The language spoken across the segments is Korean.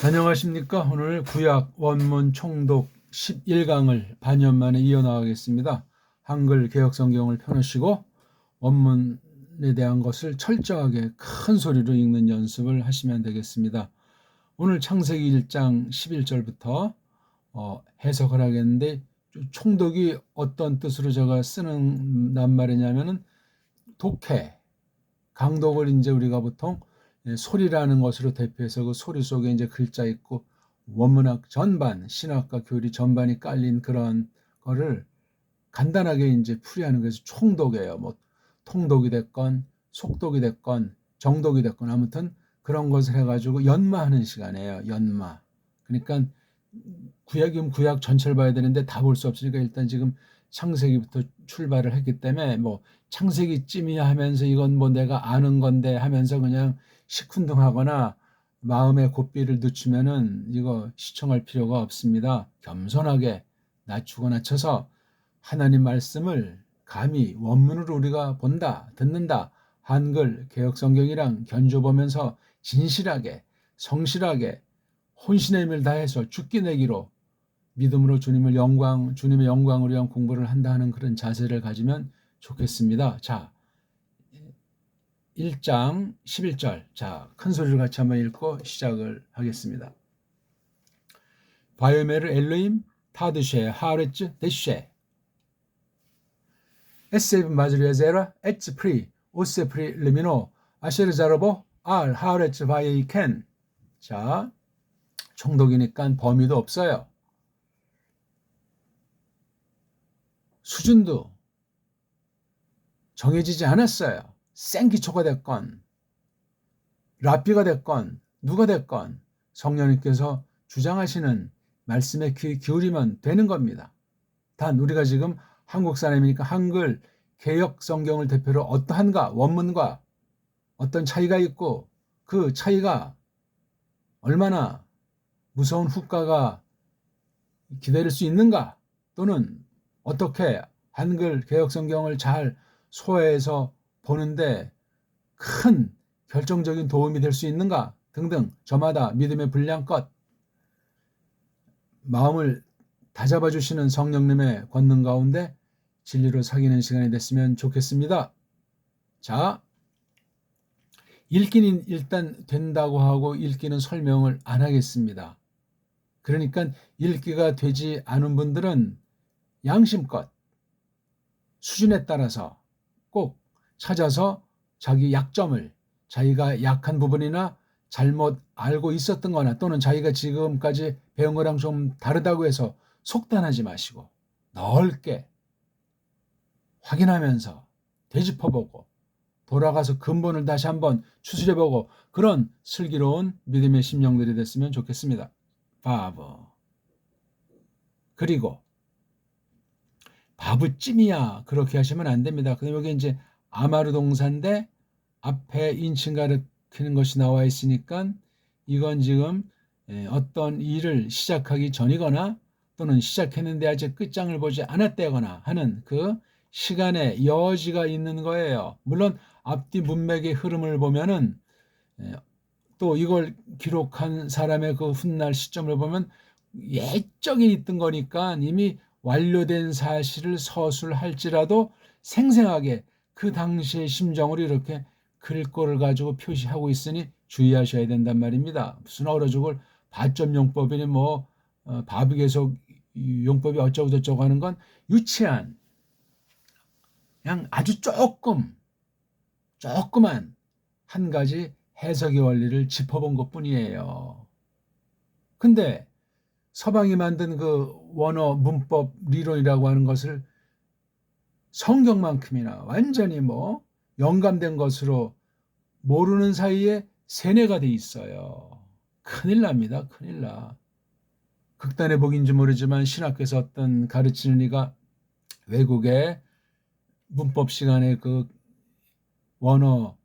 안녕하십니까. 오늘 구약 원문 총독 11강을 반년 만에 이어나가겠습니다. 한글 개혁성경을 펴놓으시고 원문에 대한 것을 철저하게 큰 소리로 읽는 연습을 하시면 되겠습니다. 오늘 창세기 1장 11절부터 해석을 하겠는데, 총독이 어떤 뜻으로 제가 쓰는 낱말이냐면은 독해, 강독을 이제 우리가 보통 소리라는 것으로 대표해서 그 소리 속에 이제 글자 있고 원문학 전반, 신학과 교리 전반이 깔린 그런 거를 간단하게 이제 풀이하는 것이 총독이에요. 뭐 통독이 됐건 속독이 됐건 정독이 됐건 아무튼 그런 것을 해가지고 연마하는 시간이에요. 연마. 그러니까 구약이면 구약 전체를 봐야 되는데 다 볼 수 없으니까 일단 지금 창세기부터 출발을 했기 때문에 뭐 창세기쯤이야 하면서 이건 뭐 내가 아는 건데 하면서 그냥 시큰둥하거나 마음의 고삐를 늦추면은 이거 시청할 필요가 없습니다. 겸손하게 낮추고 낮춰서 하나님 말씀을 감히 원문으로 우리가 본다, 듣는다, 한글 개혁성경이랑 견줘보면서 진실하게, 성실하게 혼신의 힘을 다해서 죽기 내기로 믿음으로 주님의 영광을 위한 공부를 한다 하는 그런 자세를 가지면 좋겠습니다. 자, 1장 11절. 자, 큰 소리를 같이 한번 읽고 시작을 하겠습니다. 바요메르 엘로임 타드쉐 하레츠 데쉐 에세브 마즈리아제라 에츠 프리 오세 프리 르미노 아셰르 자르보 알 하레츠 바이이 켄. 자, 총독이니까 범위도 없어요. 수준도 정해지지 않았어요. 생기초가 됐건 랍비가 됐건 누가 됐건 성령님께서 주장하시는 말씀에 귀 기울이면 되는 겁니다. 단 우리가 지금 한국 사람이니까 한글 개혁 성경을 대표로 어떠한가, 원문과 어떤 차이가 있고 그 차이가 얼마나 무서운 후과가 기다릴 수 있는가, 또는 어떻게 한글 개혁 성경을 잘 소화해서 보는데 큰 결정적인 도움이 될 수 있는가 등등 저마다 믿음의 분량껏 마음을 다잡아 주시는 성령님의 권능 가운데 진리로 사귀는 시간이 됐으면 좋겠습니다. 자, 읽기는 일단 된다고 하고 읽기는 설명을 안 하겠습니다. 그러니까 읽기가 되지 않은 분들은 양심껏 수준에 따라서 꼭 찾아서 자기 약점을, 자기가 약한 부분이나 잘못 알고 있었던 거나 또는 자기가 지금까지 배운 거랑 좀 다르다고 해서 속단하지 마시고 넓게 확인하면서 되짚어보고 돌아가서 근본을 다시 한번 추스려보고 그런 슬기로운 믿음의 심령들이 됐으면 좋겠습니다. 바보. 그리고 바보찜이야 그렇게 하시면 안 됩니다. 근데 여기 이제 아마르 동사인데 앞에 인칭 가리키는 것이 나와 있으니까 이건 지금 어떤 일을 시작하기 전이거나 또는 시작했는데 아직 끝장을 보지 않았다거나 하는 그 시간의 여지가 있는 거예요. 물론 앞뒤 문맥의 흐름을 보면은 또 이걸 기록한 사람의 그 훗날 시점을 보면 예적에 있던 거니까 이미 완료된 사실을 서술할지라도 생생하게 그 당시의 심정을 이렇게 글꼴을 가지고 표시하고 있으니 주의하셔야 된단 말입니다. 무슨 얼어 죽을 바점용법이니 뭐 바비계속 용법이 어쩌고 저쩌고 하는 건 유치한 그냥 아주 조그만 한 가지 해석의 원리를 짚어본 것뿐이에요. 근데 서방이 만든 그 원어 문법理論이라고 하는 것을 성경만큼이나 완전히 뭐 영감된 것으로 모르는 사이에 세뇌가 돼 있어요. 큰일 납니다. 큰일 나. 극단의 복인지 모르지만 신학교에서 어떤 가르치는 이가 외국의 문법 시간에 그 원어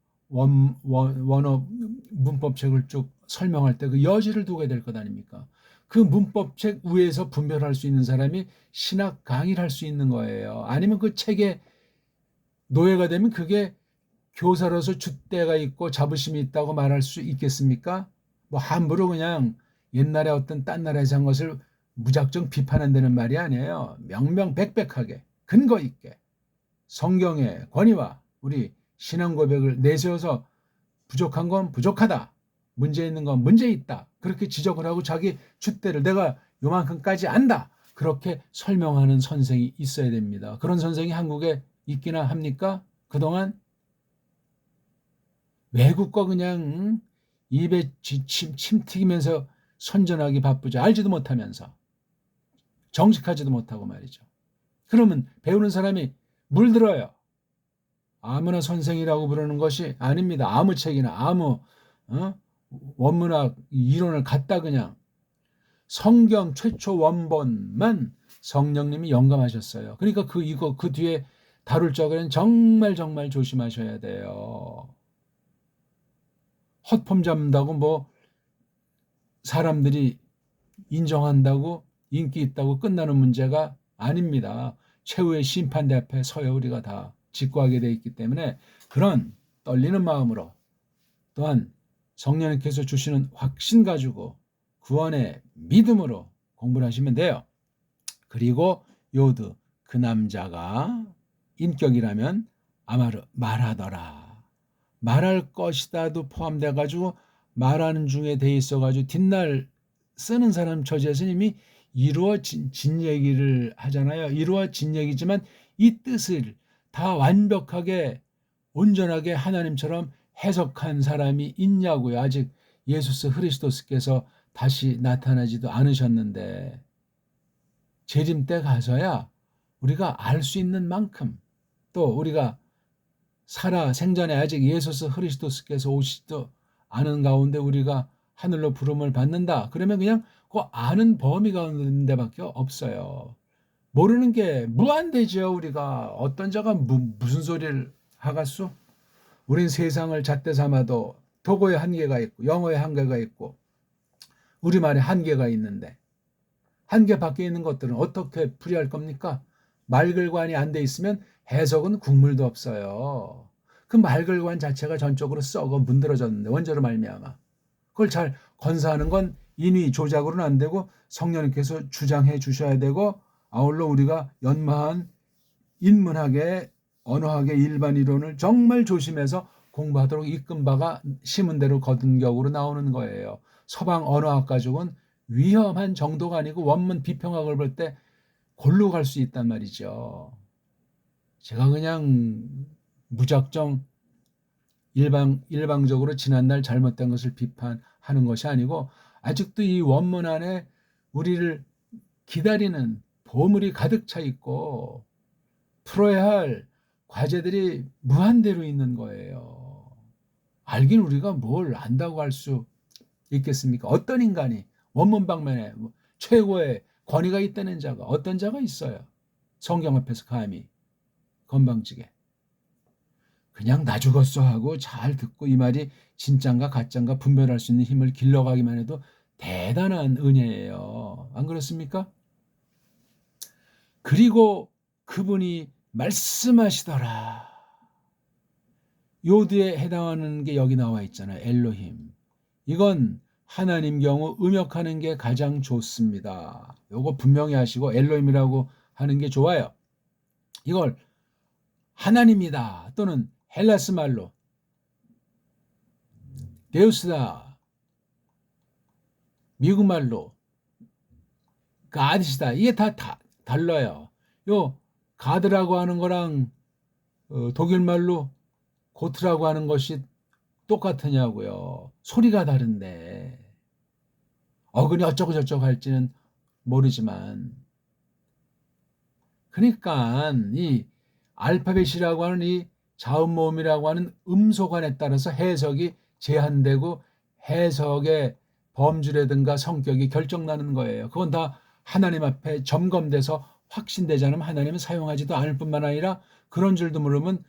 문법책을 쭉 설명할 때 그 여지를 두게 될 것 아닙니까? 그 문법책 위에서 분별할 수 있는 사람이 신학 강의를 할 수 있는 거예요. 아니면 그 책에 노예가 되면 그게 교사로서 줏대가 있고 자부심이 있다고 말할 수 있겠습니까? 뭐 함부로 그냥 옛날에 어떤 딴 나라에서 한 것을 무작정 비판한다는 말이 아니에요. 명명백백하게 근거 있게 성경의 권위와 우리 신앙 고백을 내세워서 부족한 건 부족하다, 문제 있는 건 문제 있다, 그렇게 지적을 하고 자기 줏대를 내가 요만큼까지 안다, 그렇게 설명하는 선생이 있어야 됩니다. 그런 선생이 한국에 있기나 합니까? 그동안 외국과 그냥 입에 침 튀기면서 선전하기 바쁘죠. 알지도 못하면서 정직하지도 못하고 말이죠. 그러면 배우는 사람이 물들어요. 아무나 선생이라고 부르는 것이 아닙니다. 아무 책이나 아무 원문학 이론을 갖다 그냥 성경 최초 원본만 성령님이 영감하셨어요. 그러니까 그 뒤에 다룰 적에는 정말 정말 조심하셔야 돼요. 헛폼 잡는다고 뭐 사람들이 인정한다고 인기 있다고 끝나는 문제가 아닙니다. 최후의 심판대 앞에 서야 우리가 다 직구하게 돼 있기 때문에 그런 떨리는 마음으로 또한 성령님께서 주시는 확신 가지고 구원의 믿음으로 공부를 하시면 돼요. 그리고 요드 그 남자가 인격이라면 아마르 말하더라. 말할 것이다도 포함돼 가지고 말하는 중에 돼 있어 가지고 뒷날 쓰는 사람 처지에서 이미 이루어진 얘기를 하잖아요. 이루어진 얘기지만 이 뜻을 다 완벽하게 온전하게 하나님처럼 해석한 사람이 있냐고요. 아직 예수스 그리스도께서 다시 나타나지도 않으셨는데 재림 때 가서야 우리가 알 수 있는 만큼 또 우리가 살아 생전에 아직 예수스 그리스도께서 오시지도 않은 가운데 우리가 하늘로 부름을 받는다. 그러면 그냥 그 아는 범위 가운데밖에 없어요. 모르는 게 무한대죠. 우리가 어떤 자가 무슨 소리를 하겠소? 우린 세상을 잣대 삼아도 독어의 한계가 있고 영어의 한계가 있고 우리말의 한계가 있는데 한계 밖에 있는 것들은 어떻게 풀이할 겁니까? 말글관이 안 돼 있으면 해석은 국물도 없어요. 그 말글관 자체가 전적으로 썩어 문드러졌는데 원저로 말미암아 그걸 잘 건사하는 건 인위 조작으로는 안 되고 성령님께서 주장해 주셔야 되고 아울러 우리가 연마한 인문학의 언어학의 일반 이론을 정말 조심해서 공부하도록 이끈 바가 심은 대로 거둔 격으로 나오는 거예요. 서방 언어학 가족은 위험한 정도가 아니고 원문 비평학을 볼 때 골로 갈 수 있단 말이죠. 제가 그냥 무작정 일방적으로 지난날 잘못된 것을 비판하는 것이 아니고 아직도 이 원문 안에 우리를 기다리는 보물이 가득 차 있고 풀어야 할 과제들이 무한대로 있는 거예요. 알긴 우리가 뭘 안다고 할 수 있겠습니까? 어떤 인간이 원문 방면에 최고의 권위가 있다는 자가 어떤 자가 있어요? 성경 앞에서 감히 건방지게 그냥 나 죽었어 하고 잘 듣고 이 말이 진짠가 가짠가 분별할 수 있는 힘을 길러가기만 해도 대단한 은혜예요. 안 그렇습니까? 그리고 그분이 말씀하시더라. 요드에 해당하는 게 여기 나와 있잖아요. 엘로힘. 이건 하나님 경우 음역하는 게 가장 좋습니다. 요거 분명히 하시고 엘로힘이라고 하는 게 좋아요. 이걸 하나님이다 또는 헬라스 말로 데우스다, 미국 말로 가드시다, 이게 다 달라요. 요 가드라고 하는 거랑 독일 말로 고트라고 하는 것이 똑같으냐고요. 소리가 다른데 어근이 어쩌고 저쩌고 할지는 모르지만 그러니까 이 알파벳이라고 하는 이 자음모음이라고 하는 음소관에 따라서 해석이 제한되고 해석의 범주라든가 성격이 결정나는 거예요. 그건 다 하나님 앞에 점검돼서 확신되지 않으면 하나님은 사용하지도 않을 뿐만 아니라 그런 줄도 모르면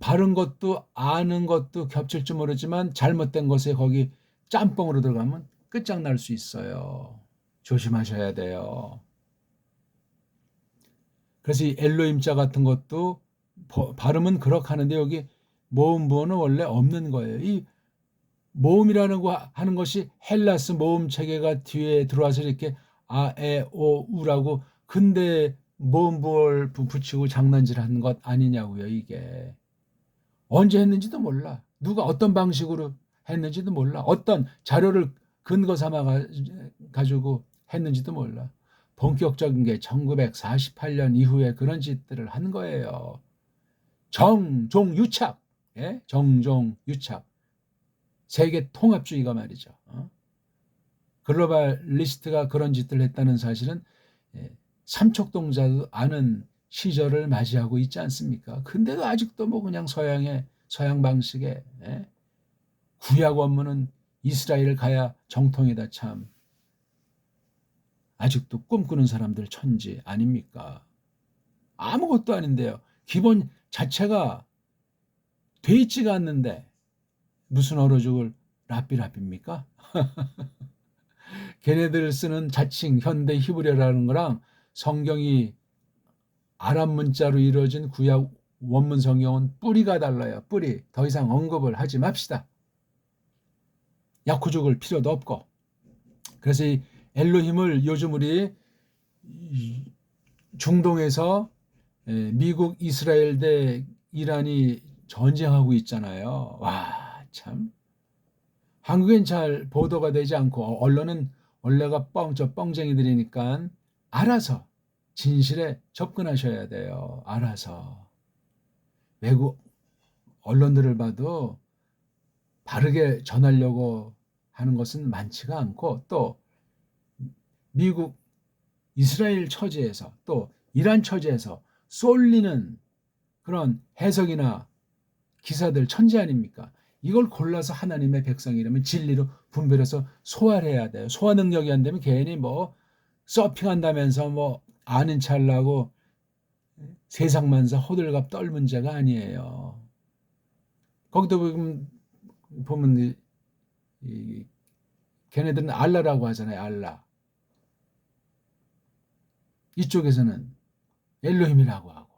바른 것도 아는 것도 겹칠 줄 모르지만 잘못된 것에 거기 짬뽕으로 들어가면 끝장날 수 있어요. 조심하셔야 돼요. 그래서 이 엘로힘자 같은 것도 발음은 그렇게 하는데 여기 모음 부호는 원래 없는 거예요. 이 모음이라는 거 하는 것이 헬라스 모음 체계가 뒤에 들어와서 이렇게 아에오 우라고 근데 모음부호를 붙이고 장난질 하는 것 아니냐고요. 이게 언제 했는지도 몰라. 누가 어떤 방식으로 했는지도 몰라. 어떤 자료를 근거 삼아 가지고 했는지도 몰라. 본격적인 게 1948년 이후에 그런 짓들을 한 거예요. 정종유착. 예? 정종유착. 세계 통합주의가 말이죠. 글로벌리스트가 그런 짓들을 했다는 사실은 삼척동자도 아는 시절을 맞이하고 있지 않습니까? 근데도 아직도 뭐 그냥 서양 방식의 구약 원문은 이스라엘 가야 정통이다 참. 아직도 꿈꾸는 사람들 천지 아닙니까? 아무것도 아닌데요. 기본 자체가 돼 있지가 않는데 무슨 어로죽을 랍비랍입니까? 걔네들 쓰는 자칭 현대 히브리어라는 거랑 성경이 아랍 문자로 이루어진 구약 원문 성경은 뿌리가 달라요. 뿌리. 더 이상 언급을 하지 맙시다. 야쿠족을 필요도 없고. 그래서 이 엘로힘을 요즘 우리 중동에서 미국, 이스라엘 대 이란이 전쟁하고 있잖아요. 와, 참. 한국엔 잘 보도가 되지 않고 언론은 원래가 뻥쟁이들이니까 알아서 진실에 접근하셔야 돼요. 알아서. 외국 언론들을 봐도 바르게 전하려고 하는 것은 많지가 않고 또 미국, 이스라엘 처지에서 또 이란 처지에서 쏠리는 그런 해석이나 기사들 천지 아닙니까? 이걸 골라서 하나님의 백성이라면 진리로 분별해서 소화를 해야 돼요. 소화 능력이 안 되면 괜히 뭐 서핑한다면서 뭐 아는 찰나고 세상만사 호들갑 떨 문제가 아니에요. 거기도 보면 걔네들은 알라라고 하잖아요. 알라. 이쪽에서는 엘로힘이라고 하고.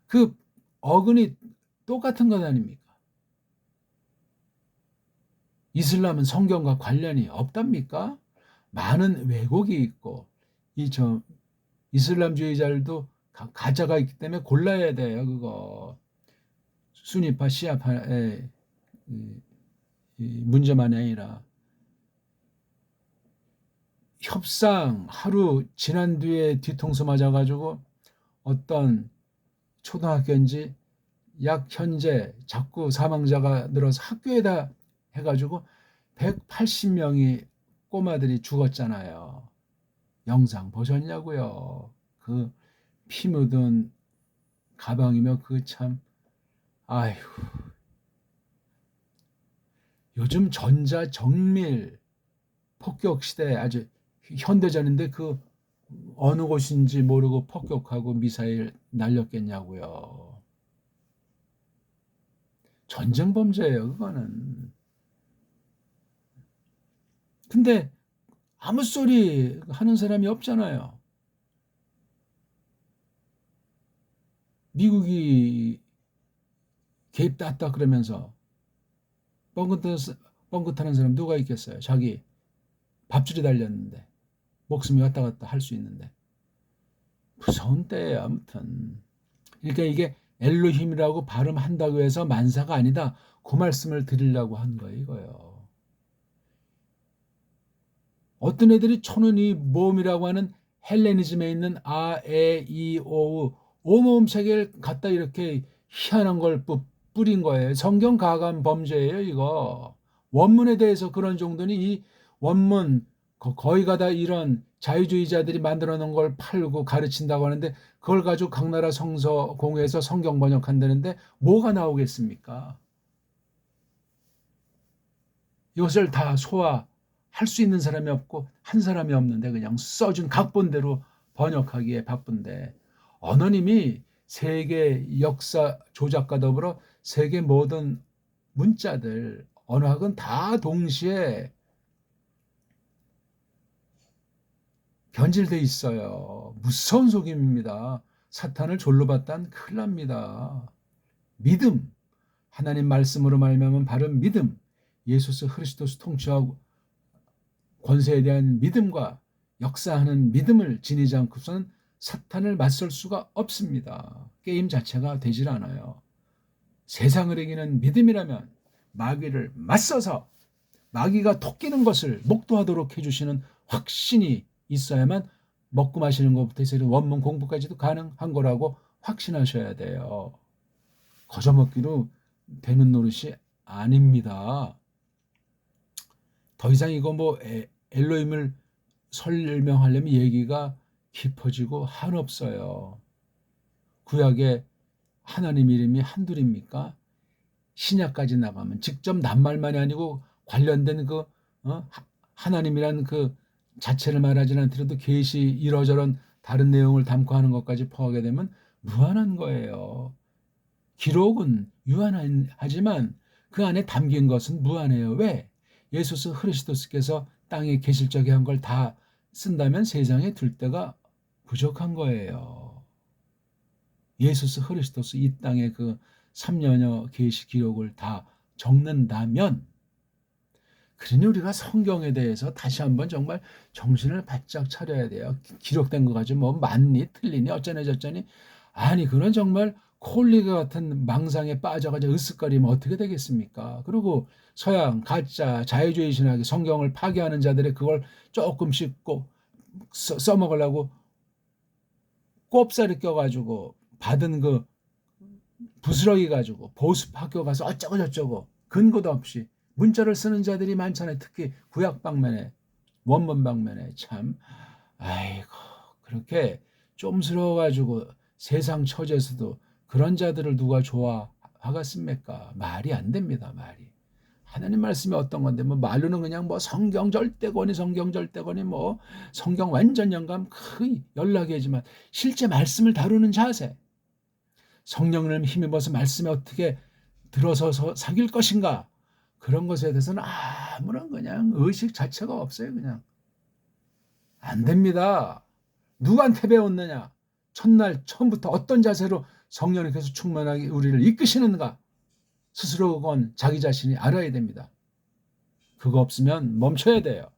그 어근이 똑같은 것 아닙니까? 이슬람은 성경과 관련이 없답니까? 많은 왜곡이 있고 이슬람주의자들도 가짜가 있기 때문에 골라야 돼요. 그거 수니파 시아파의 문제만이 아니라 협상 하루 지난 뒤에 뒤통수 맞아가지고 어떤 초등학교인지 약 현재 자꾸 사망자가 늘어서 학교에다 해가지고 180명이 꼬마들이 죽었잖아요. 영상 보셨냐고요? 그 피 묻은 가방이며 그 참 아휴 요즘 전자 정밀 폭격 시대 아주 현대전인데 그 어느 곳인지 모르고 폭격하고 미사일 날렸겠냐고요. 전쟁 범죄예요, 그거는. 근데 아무 소리 하는 사람이 없잖아요. 미국이 개입됐다 그러면서 뻥긋하는 사람 누가 있겠어요? 자기 밥줄이 달렸는데 목숨이 왔다 갔다 할 수 있는데 무서운 때예요. 아무튼 그러니까 이게 엘로힘이라고 발음한다고 해서 만사가 아니다. 그 말씀을 드리려고 한 거예요. 이거요. 어떤 애들이 초는 이 모음이라고 하는 헬레니즘에 있는 아, 에, 이, 오, 오모음 체계를 갖다 이렇게 희한한 걸 뿌린 거예요. 성경 가감 범죄예요, 이거. 원문에 대해서 그런 정도니 이 원문 거의 가다 이런 자유주의자들이 만들어 놓은 걸 팔고 가르친다고 하는데 그걸 가지고 각 나라 성서 공회에서 성경 번역한다는데 뭐가 나오겠습니까? 이것을 다 소화할 수 있는 사람이 없고 한 사람이 없는데 그냥 써준 각본대로 번역하기에 바쁜데 언어님이 세계 역사 조작과 더불어 세계 모든 문자들 언어학은 다 동시에 변질돼 있어요. 무서운 속임입니다. 사탄을 졸로 봤단 큰일 납니다. 믿음 하나님 말씀으로 말미암은 바른 믿음, 예수 그리스도의 통치와 권세에 대한 믿음과 역사하는 믿음을 지니지 않고서는 사탄을 맞설 수가 없습니다. 게임 자체가 되질 않아요. 세상을 이기는 믿음이라면 마귀를 맞서서 마귀가 토끼는 것을 목도하도록 해주시는 확신이 있어야만 먹고 마시는 것부터 해서 원문 공부까지도 가능한 거라고 확신하셔야 돼요. 거저먹기로 되는 노릇이 아닙니다. 더 이상 이거 뭐 엘로힘을 설명하려면 얘기가 깊어지고 한없어요. 구약에 하나님 이름이 한둘입니까? 신약까지 나가면 직접 낱말만이 아니고 관련된 그 하나님이란 그 자체를 말하지는 않더라도 계시 이러저런 다른 내용을 담고 하는 것까지 포함하게 되면 무한한 거예요. 기록은 유한하지만 그 안에 담긴 것은 무한해요. 왜? 예수 그리스도께서 땅에 계실 적에 한 걸 다 쓴다면 세상에 둘 데가 부족한 거예요. 예수 그리스도스 이 땅의 그 3년여 계시 기록을 다 적는다면, 그러니 우리가 성경에 대해서 다시 한번 정말 정신을 바짝 차려야 돼요. 기록된 거 가지고 뭐 맞니 틀리니 어쩌니 저쩌니, 아니 그런 정말 콜리가 같은 망상에 빠져가지고 으쓱거리면 어떻게 되겠습니까? 그리고 서양 가짜 자유주의 신학이 성경을 파괴하는 자들의 그걸 조금씩 꼭 써먹으려고 꼽사리 껴가지고 받은 그 부스러기 가지고 보수학교 가서 어쩌고 저쩌고 근거도 없이 문자를 쓰는 자들이 많잖아요. 특히 구약 방면에, 원문 방면에. 참 아이고, 그렇게 좀스러워가지고 세상 처지에서도 그런 자들을 누가 좋아하겠습니까? 말이 안 됩니다. 말이. 하나님 말씀이 어떤 건데 뭐 말로는 그냥 뭐 성경 절대권이 뭐 성경 완전 영감 그 연락이지만 실제 말씀을 다루는 자세, 성령을 힘입어서 말씀에 어떻게 들어서서 사귈 것인가, 그런 것에 대해서는 아무런 그냥 의식 자체가 없어요. 그냥 안 됩니다. 누구한테 배웠느냐? 첫날 처음부터 어떤 자세로 성령님께서 충만하게 우리를 이끄시는가, 스스로 그건 자기 자신이 알아야 됩니다. 그거 없으면 멈춰야 돼요.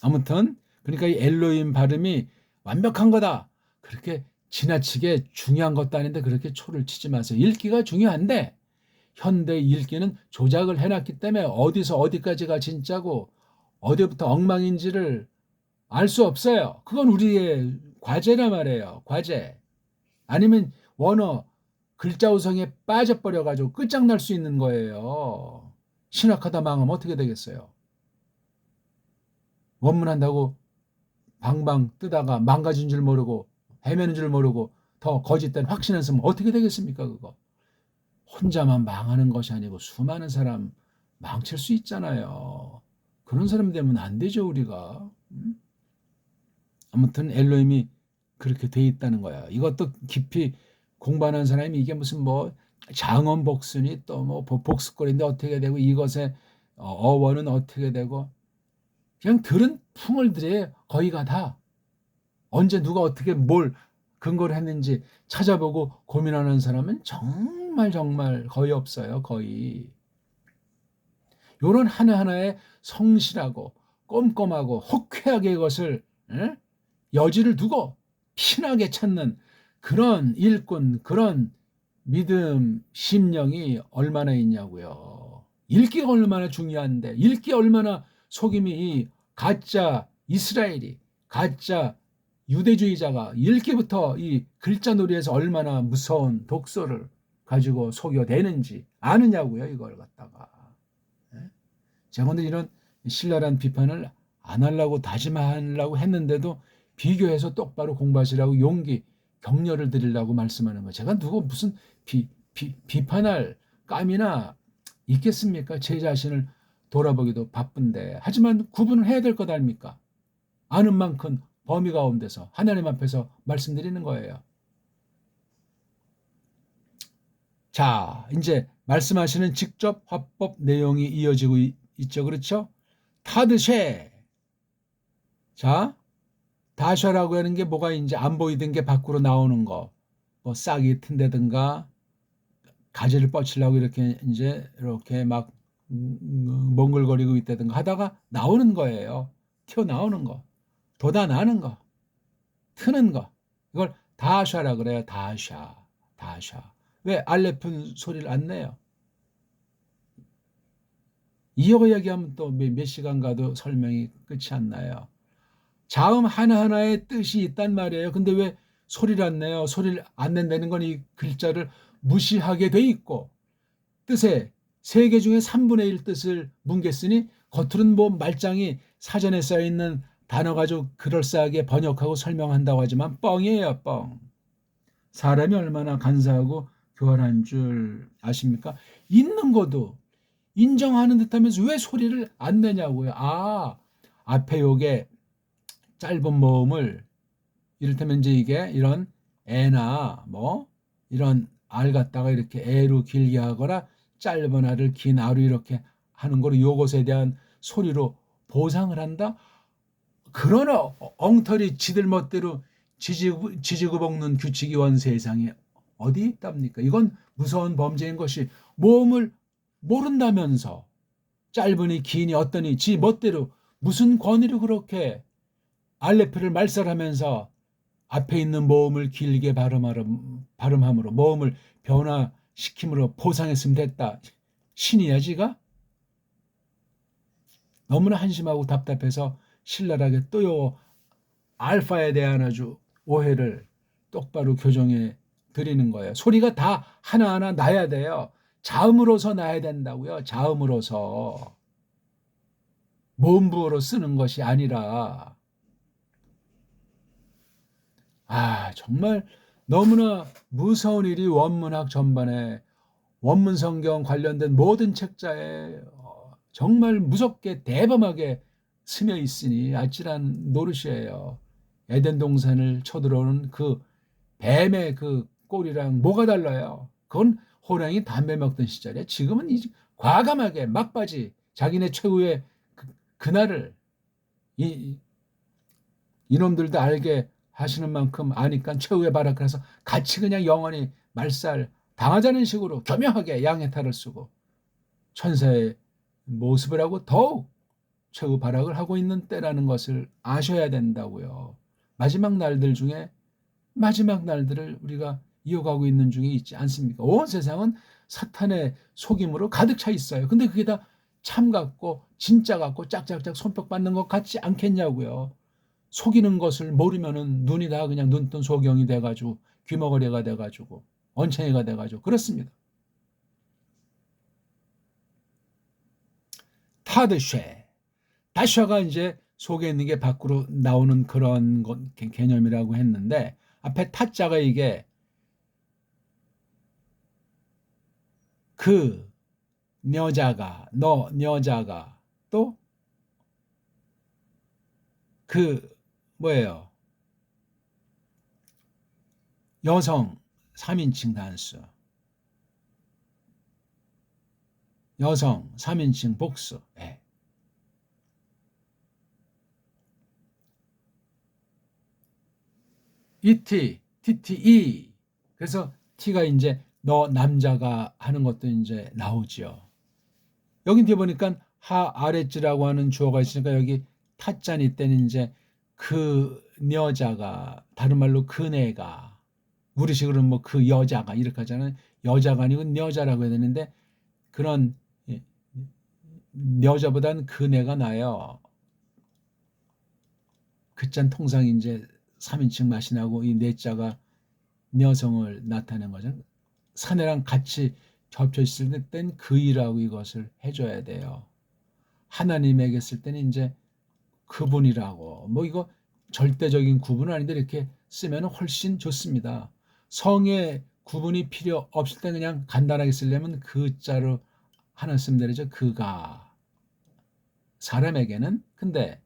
아무튼 그러니까 이 엘로힘 발음이 완벽한 거다, 그렇게 지나치게 중요한 것도 아닌데 그렇게 초를 치지 마세요. 읽기가 중요한데 현대 읽기는 조작을 해놨기 때문에 어디서 어디까지가 진짜고 어디부터 엉망인지를 알 수 없어요. 그건 우리의 과제란 말이에요. 과제. 아니면 원어 글자 우성에 빠져버려가지고 끝장날 수 있는 거예요. 신학하다 망하면 어떻게 되겠어요? 원문한다고 방방 뜨다가 망가진 줄 모르고 헤매는 줄 모르고 더 거짓된 확신했으면 어떻게 되겠습니까? 그거 혼자만 망하는 것이 아니고 수많은 사람 망칠 수 있잖아요. 그런 사람 되면 안 되죠, 우리가. 아무튼 엘로힘이 그렇게 돼 있다는 거야. 이것도 깊이 공부하는 사람이 이게 무슨 뭐 장언복순이 또 뭐 복습거리인데 어떻게 되고 이것의 어원은 어떻게 되고, 그냥 들은 풍월들이 거의가 다 언제 누가 어떻게 뭘 근거를 했는지 찾아보고 고민하는 사람은 정말 거의 없어요. 거의. 요런 하나하나의 성실하고 꼼꼼하고 호쾌하게 이것을 여지를 두고 피나게 찾는 그런 일꾼, 그런 믿음, 심령이 얼마나 있냐고요. 읽기가 얼마나 중요한데, 읽기 얼마나 속임이 이 가짜 이스라엘이, 가짜 유대주의자가 읽기부터 이 글자놀이에서 얼마나 무서운 독소를 가지고 속여내는지 아느냐고요, 이걸 갖다가. 제가 오늘 이런 신랄한 비판을 안 하려고 다짐하려고 했는데도 비교해서 똑바로 공부하시라고 용기, 격려를 드리려고 말씀하는 거예요. 제가 누구 무슨 비판할 감이나 있겠습니까? 제 자신을 돌아보기도 바쁜데. 하지만 구분을 해야 될 것 아닙니까? 아는 만큼 범위 가운데서 하나님 앞에서 말씀드리는 거예요. 자, 이제 말씀하시는 직접 화법 내용이 이어지고 있죠. 그렇죠? 타드쉐. 자, 다셔라고 하는 게 뭐가 이제 안 보이던 게 밖으로 나오는 거. 뭐 싹이 튼다든가 가지를 뻗치려고 이렇게 이제 이렇게 막 몽글거리고 있다든가 하다가 나오는 거예요. 튀어나오는 거, 돋아나는 거, 트는 거. 이걸 다샤라 그래요. 다샤, 다샤. 왜 알레픈 소리를 안 내요? 이어 얘기하면 또 몇 시간 가도 설명이 끝이 안 나요. 자음 하나하나의 뜻이 있단 말이에요. 근데 왜 소리를 안 내요? 소리를 안 낸다는 건 이 글자를 무시하게 돼 있고, 뜻에 세 개 중에 3분의 1 뜻을 뭉갰으니 겉으로는 뭐 말짱이 사전에 써있는 단어 가지고 그럴싸하게 번역하고 설명한다고 하지만 뻥이에요, 뻥. 사람이 얼마나 간사하고 교활한 줄 아십니까? 있는 것도 인정하는 듯하면서 왜 소리를 안 내냐고요. 앞에 요게 짧은 모음을 이를테면 이제 이게 이런 애나 뭐 이런 알 갖다가 이렇게 애로 길게 하거나 짧은 알을 긴 아로 이렇게 하는 거로 요것에 대한 소리로 보상을 한다. 그러나 엉터리 지들 멋대로 지지고 볶는 규칙이 원 세상에 어디 있답니까? 이건 무서운 범죄인 것이 모음을 모른다면서 짧으니 기니 어떠니 지 멋대로 무슨 권위로 그렇게 알레프를 말살하면서 앞에 있는 모음을 길게 발음함으로 모음을 변화시킴으로 보상했으면 됐다. 신이야 지가? 너무나 한심하고 답답해서 신랄하게 또요 알파에 대한 아주 오해를 똑바로 교정해 드리는 거예요. 소리가 다 하나하나 나야 돼요. 자음으로서 나야 된다고요. 자음으로서. 모음부어로 쓰는 것이 아니라. 정말 너무나 무서운 일이 원문학 전반에 원문 성경 관련된 모든 책자에 정말 무섭게 대범하게 스며 있으니 아찔한 노릇이에요. 에덴 동산을 쳐들어오는 그 뱀의 그 꼴이랑 뭐가 달라요? 그건 호랑이 담배 먹던 시절에 지금은 과감하게 막바지 자기네 최후의 그날을 이놈들도 알게 하시는 만큼 아니까 최후의 바라크라서 같이 그냥 영원히 말살 당하자는 식으로 교묘하게 양의 탈을 쓰고 천사의 모습을 하고 더욱 최후 발악을 하고 있는 때라는 것을 아셔야 된다고요. 마지막 날들 중에 마지막 날들을 우리가 이어가고 있는 중에 있지 않습니까? 온 세상은 사탄의 속임으로 가득 차 있어요. 근데 그게 다 참 같고 진짜 같고 짝짝짝 손뼉 받는 것 같지 않겠냐고요. 속이는 것을 모르면은 눈이 다 그냥 눈뜬 소경이 돼가지고 귀머거리가 돼가지고 언챙이가 돼가지고 그렇습니다. 타드쉐 다샤가 이제 속에 있는 게 밖으로 나오는 그런 개념이라고 했는데 앞에 타자가 이게 그 여자가 너 여자가 또 그 뭐예요? 여성 3인칭 단수 여성 3인칭 복수 이티 TTE 그래서 T가 이제 너 남자가 하는 것도 이제 나오죠. 여기 뒤에 보니까 하 아랫지라고 하는 주어가 있으니까 여기 타짠이 때는 이제 그 여자가 다른 말로 그네가 우리식으로는 뭐 그 여자가 이렇게 하잖아요. 여자가 아니고 여자라고 해야 되는데 그런 여자보다는 그네가 나요. 그짠 통상 이제 3인칭 맛이 나고 이 넷자가 여성을 나타낸 거죠. 사내랑 같이 겹쳐 있을 땐 그이라고 이것을 해줘야 돼요. 하나님에게 쓸 때는 이제 그분이라고 뭐 이거 절대적인 구분은 아닌데 이렇게 쓰면 훨씬 좋습니다. 성의 구분이 필요 없을 때 그냥 간단하게 쓰려면 그 자로 하나 쓰면 되죠. 그가 사람에게는 근데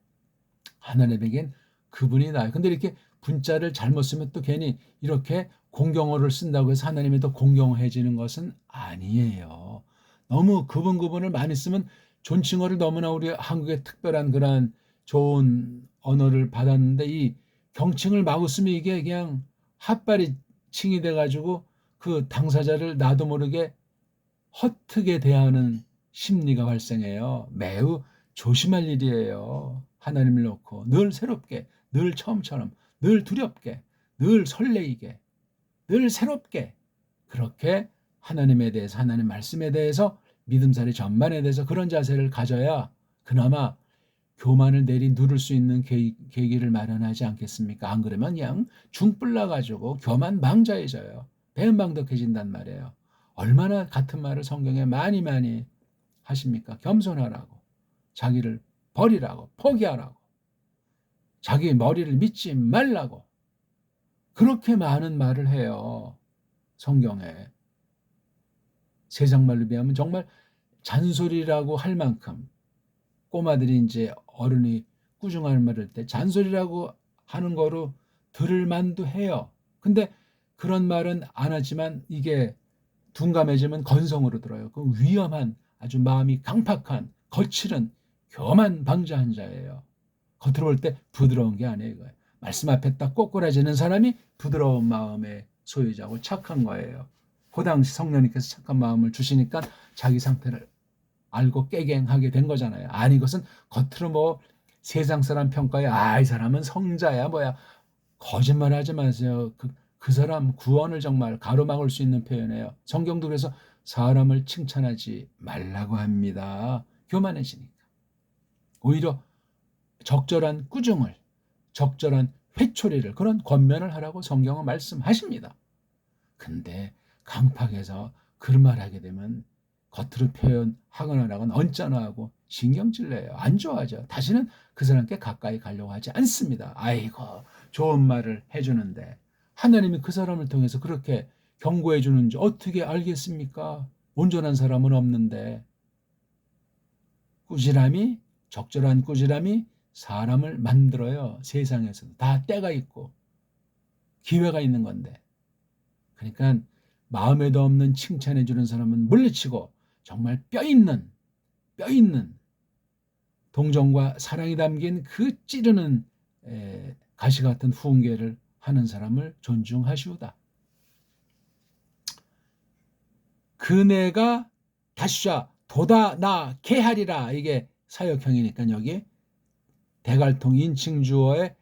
하나님에겐 그분이 나요. 근데 이렇게 분자를 잘못 쓰면 또 괜히 이렇게 공경어를 쓴다고 해서 하나님이 더 공경해지는 것은 아니에요. 너무 구분을 많이 쓰면 존칭어를 너무나 우리 한국의 특별한 그런 좋은 언어를 받았는데 이 경칭을 마구 쓰면 이게 그냥 핫발이 칭이 돼가지고 그 당사자를 나도 모르게 허트게 대하는 심리가 발생해요. 매우 조심할 일이에요. 하나님을 놓고 늘 새롭게, 늘 처음처럼, 늘 두렵게, 늘 설레이게, 늘 새롭게 그렇게 하나님에 대해서, 하나님 말씀에 대해서, 믿음살이 전반에 대해서 그런 자세를 가져야 그나마 교만을 내리 누를 수 있는 계기를 마련하지 않겠습니까? 안 그러면 그냥 중불 나가지고 교만 망자해져요. 배은망덕해진단 말이에요. 얼마나 같은 말을 성경에 많이 하십니까? 겸손하라고, 자기를 버리라고, 포기하라고, 자기 머리를 믿지 말라고, 그렇게 많은 말을 해요. 성경에. 세상 말로 비하면 정말 잔소리라고 할 만큼, 꼬마들이 이제 어른이 꾸중할 말을 때 잔소리라고 하는 거로 들을 만도 해요. 근데 그런 말은 안 하지만 이게 둔감해지면 건성으로 들어요. 그 위험한, 아주 마음이 강팍한, 거칠은 교만 방자한 자예요. 겉으로 볼 때 부드러운 게 아니에요. 이거예요. 말씀 앞에 딱 꼬꾸라지는 사람이 부드러운 마음의 소유자고 착한 거예요. 그 당시 성령님께서 착한 마음을 주시니까 자기 상태를 알고 깨갱하게 된 거잖아요. 아니, 이것은 겉으로 뭐 세상 사람 평가에 이 사람은 성자야 뭐야. 거짓말하지 마세요. 그 사람 구원을 정말 가로막을 수 있는 표현이에요. 성경도 그래서 사람을 칭찬하지 말라고 합니다. 교만해지니까. 오히려 적절한 꾸중을, 적절한 회초리를, 그런 권면을 하라고 성경은 말씀하십니다. 근데 강팍해서 그런 말 하게 되면 겉으로 표현하거나라고는 언짢아하고 신경질내요. 안 좋아하죠. 다시는 그 사람께 가까이 가려고 하지 않습니다. 아이고, 좋은 말을 해주는데 하나님이 그 사람을 통해서 그렇게 경고해 주는지 어떻게 알겠습니까? 온전한 사람은 없는데. 꾸지람이, 적절한 꾸지람이 사람을 만들어요. 세상에서도 다 때가 있고 기회가 있는 건데. 그러니까 마음에도 없는 칭찬해 주는 사람은 물리치고 정말 뼈 있는 동정과 사랑이 담긴 그 찌르는 가시 같은 훈계를 하는 사람을 존중하시오다. 그네가 다시자 도다 나 개하리라. 이게 사역형이니까 여기 대갈통 인칭주어에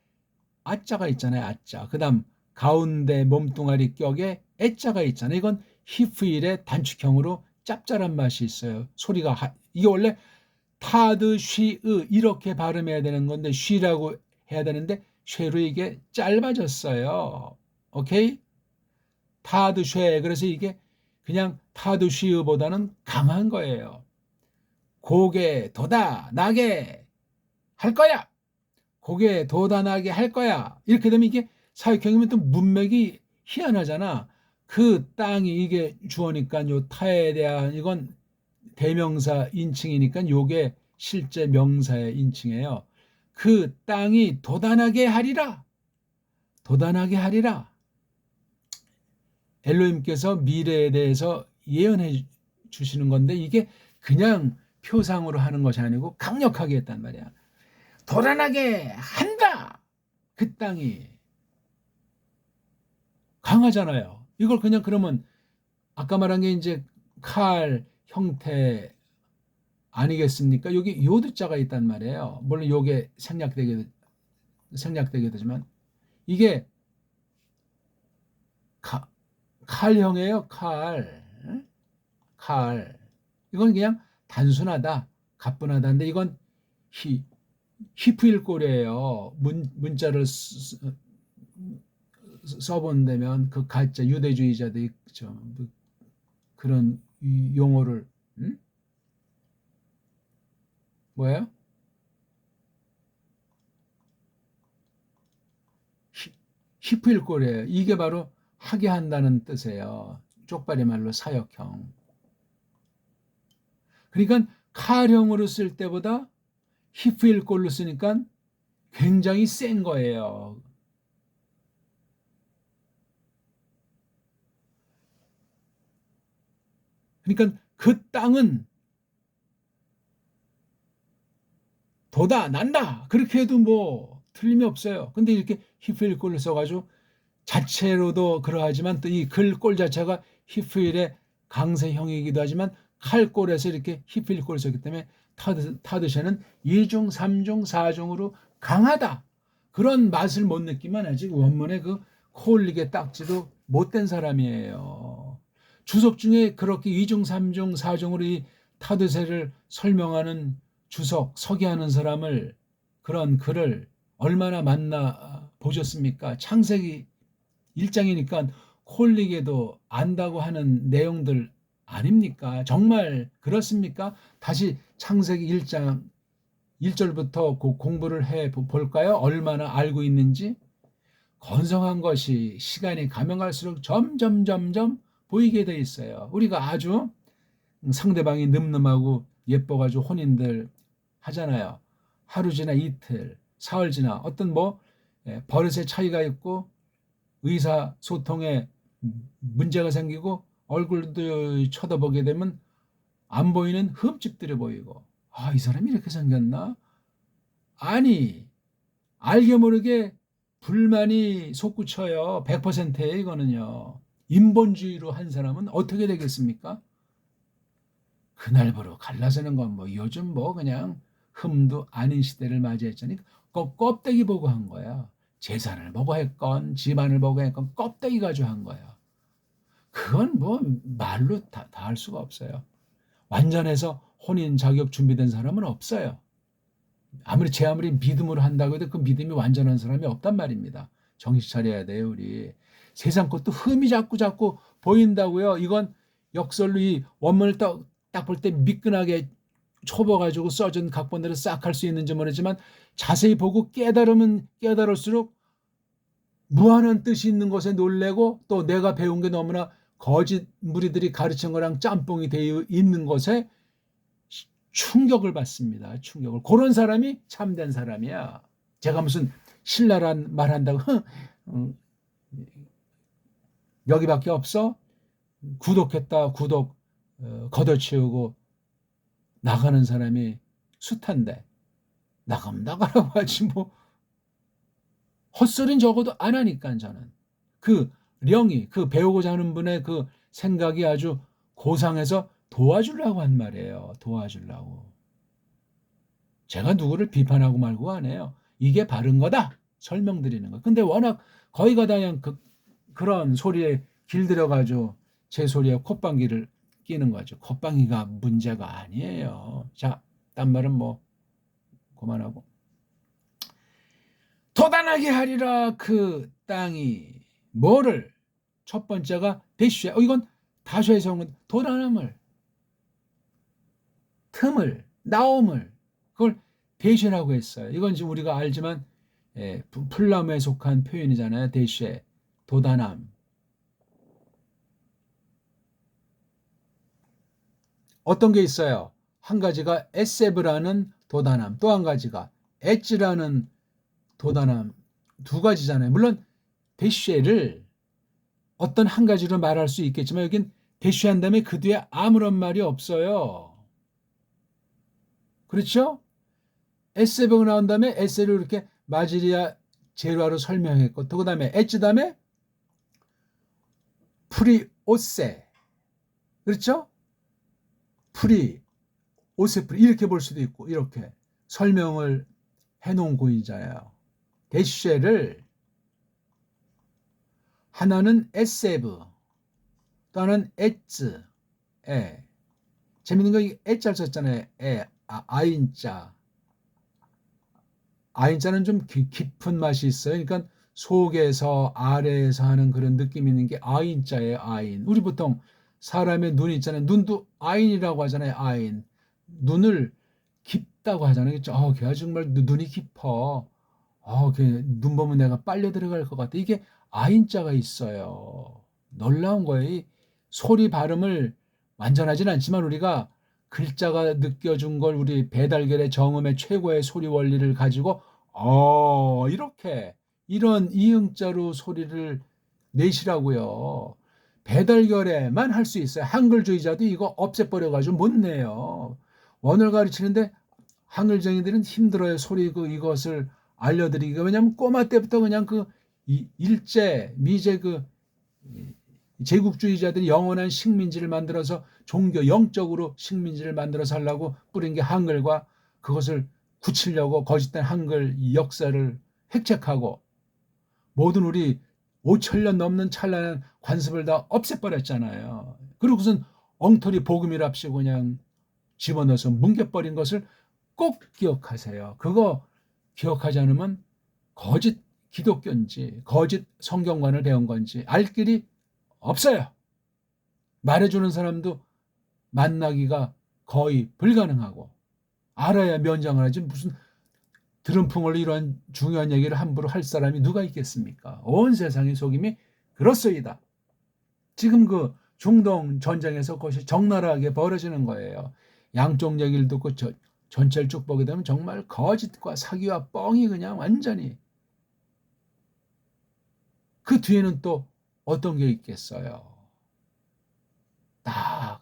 아자가 있잖아요. 아자. 그 다음 가운데 몸뚱아리 격에 애자가 있잖아요. 이건 히프일의 단축형으로 짭짤한 맛이 있어요. 소리가 이게 원래 타드 쉬으 이렇게 발음해야 되는 건데 쉬라고 해야 되는데 쉐로 이게 짧아졌어요. 오케이? 타드 쉐. 그래서 이게 그냥 타드 쉬으보다는 강한 거예요. 고개 돋아 나게 할 거야. 고개 돋아 나게 할 거야. 이렇게 되면 이게 사역형이면 또 문맥이 희한하잖아. 그 땅이 이게 주어니까 요 타에 대한 이건 대명사 인칭이니까 요게 실제 명사의 인칭이에요. 그 땅이 돋아나게 하리라. 돋아나게 하리라. 엘로힘께서 미래에 대해서 예언해 주시는 건데 이게 그냥 표상으로 하는 것이 아니고 강력하게 했단 말이야. 돋아나게 한다. 그 땅이 강하잖아요. 이걸 그냥 그러면 아까 말한 게 이제 칼 형태 아니겠습니까? 여기 요드자가 있단 말이에요. 물론 요게 생략되게 되지만 이게 칼형이에요. 칼. 이건 그냥 단순하다, 가뿐하다인데 이건 히프일 꼴이에요. 문자를 써본다면 그 가짜 유대주의자들이 그런 용어를 뭐예요? 히프일 꼴이에요. 이게 바로 하게 한다는 뜻이에요. 쪽발이 말로 사역형. 그러니까 칼형으로 쓸 때보다 히프일 꼴로 쓰니까 굉장히 센 거예요. 그러니까 그 땅은 도다 난다 그렇게 해도 뭐 틀림이 없어요. 근데 이렇게 히프일 꼴을 써가지고 자체로도 그러하지만 또 이 글 꼴 자체가 히프일의 강세형이기도 하지만 칼골에서 이렇게 히필골이 있었기 때문에 타드샤는 2중, 3중, 4중으로 강하다. 그런 맛을 못 느끼면 아직 원문의 그 코올릭의 딱지도 못된 사람이에요. 주석 중에 그렇게 2중, 3중, 4중으로 이 타드세를 설명하는 주석, 서기하는 사람을 그런 글을 얼마나 만나 보셨습니까? 창세기 1장이니까 콜릭에도 안다고 하는 내용들 아닙니까? 정말 그렇습니까? 다시 창세기 1장 1절부터 공부를 해 볼까요? 얼마나 알고 있는지. 건성한 것이 시간이 가면 갈수록 점점 보이게 돼 있어요. 우리가 아주 상대방이 늠름하고 예뻐가지고 혼인들 하잖아요. 하루 지나 이틀, 사흘 지나 어떤 버릇의 차이가 있고 의사소통에 문제가 생기고 얼굴도 쳐다보게 되면 안 보이는 흠집들이 보이고, 이 사람이 이렇게 생겼나? 아니, 알게 모르게 불만이 솟구쳐요. 100%예요, 이거는요. 인본주의로 한 사람은 어떻게 되겠습니까? 그날부로 갈라서는 건 요즘 그냥 흠도 아닌 시대를 맞이했잖니. 껍데기 보고 한 거야. 재산을 보고 했건 집안을 보고 했건 껍데기 가지고 한 거야. 그건 말로 다 할 수가 없어요. 완전해서 혼인 자격 준비된 사람은 없어요. 아무리 믿음으로 한다고 해도 그 믿음이 완전한 사람이 없단 말입니다. 정신 차려야 돼요, 우리. 세상 것도 흠이 자꾸 보인다고요. 이건 역설로 이 원문을 딱 볼 때 미끈하게 초보가지고 써준 각본대로 싹 할 수 있는지 모르지만 자세히 보고 깨달으면 깨달을수록 무한한 뜻이 있는 것에 놀래고 또 내가 배운 게 너무나 거짓 무리들이 가르친 거랑 짬뽕이 되어 있는 것에 충격을 받습니다. 충격을. 그런 사람이 참된 사람이야. 제가 무슨 신랄한 말 한다고 여기밖에 없어? 구독했다 구독 걷어치우고 나가는 사람이 숱한데 나가면 나가라고 하지 헛소리는 적어도 안 하니까. 저는 그 령이 그 배우고자 하는 분의 그 생각이 아주 고상해서 도와주려고 한 말이에요. 도와주려고. 제가 누구를 비판하고 말고 안 해요. 이게 바른 거다 설명드리는 거. 근데 워낙 거의가 다 그냥 그런 소리에 길들여가지고 제 소리에 콧방귀를 끼는 거죠. 콧방귀가 문제가 아니에요. 자, 딴 말은 그만하고. 도단하게 하리라 그 땅이 뭐를? 첫 번째가 대슈야. 이건 다수에서 온 건 도단함을, 틈을, 나옴을, 그걸 대슈라고 했어요. 이건 지금 우리가 알지만 풀나무에 속한 표현이잖아요. 대슈, 도단함. 어떤 게 있어요? 한 가지가 에세브라는 도단함, 또 한 가지가 엣지라는 도단함. 두 가지잖아요. 물론 대슈를 어떤 한 가지로 말할 수 있겠지만 여긴 대슈한 다음에 그 뒤에 아무런 말이 없어요. 그렇죠? 에세브가 나온 다음에 에세를 이렇게 마지리아 제루아로 설명했고 또 그 다음에 엣지 다음에 프리오세. 그렇죠? 오세프리 이렇게 볼 수도 있고 이렇게 설명을 해놓은 고인이잖아요. 대슈를 하나는 에세브, 또 하나는 엣즈. 재밌는 거 엣자를 썼잖아요. 아인자. 아인자는 좀 깊은 맛이 있어요. 그러니까 속에서 아래에서 하는 그런 느낌 있는 게 아인자예요. 아인. 우리 보통 사람의 눈이 있잖아요. 눈도 아인이라고 하잖아요. 아인. 눈을 깊다고 하잖아요. 그렇죠? 걔가 정말 눈이 깊어. 눈 보면 내가 빨려 들어갈 것 같아. 이게 아인자가 있어요. 놀라운 거예요. 이 소리 발음을 완전하진 않지만 우리가 글자가 느껴준 걸 우리 배달결의 정음의 최고의 소리 원리를 가지고 이렇게 이런 이응자로 소리를 내시라고요. 배달결에만 할 수 있어요. 한글주의자도 이거 없애버려가지고 못 내요. 원어를 가르치는데 한글쟁이들은 힘들어요. 소리 이것을 알려드리기가. 왜냐하면 꼬마 때부터 그냥 일제 미제 제국주의자들이 영원한 식민지를 만들어서 종교 영적으로 식민지를 만들어서 하려고 뿌린 게 한글과 그것을 굳히려고 거짓된 한글 역사를 획책하고 모든 우리 5천년 넘는 찬란한 관습을 다 없애버렸잖아요. 그리고선 엉터리 복음이랍시고 그냥 집어넣어서 뭉개버린 것을 꼭 기억하세요. 그거 기억하지 않으면 거짓 기독교인지 거짓 성경관을 배운 건지 알 길이 없어요. 말해주는 사람도 만나기가 거의 불가능하고 알아야 면장을 하지 무슨 드럼풍을 이러한 중요한 얘기를 함부로 할 사람이 누가 있겠습니까? 온 세상의 속임이 그렇소이다. 지금 그 중동 전쟁에서 그것이 적나라하게 벌어지는 거예요. 양쪽 얘기를 듣고 전체를 쭉 보게 되면 정말 거짓과 사기와 뻥이 그냥 완전히 그 뒤에는 또 어떤 게 있겠어요. 딱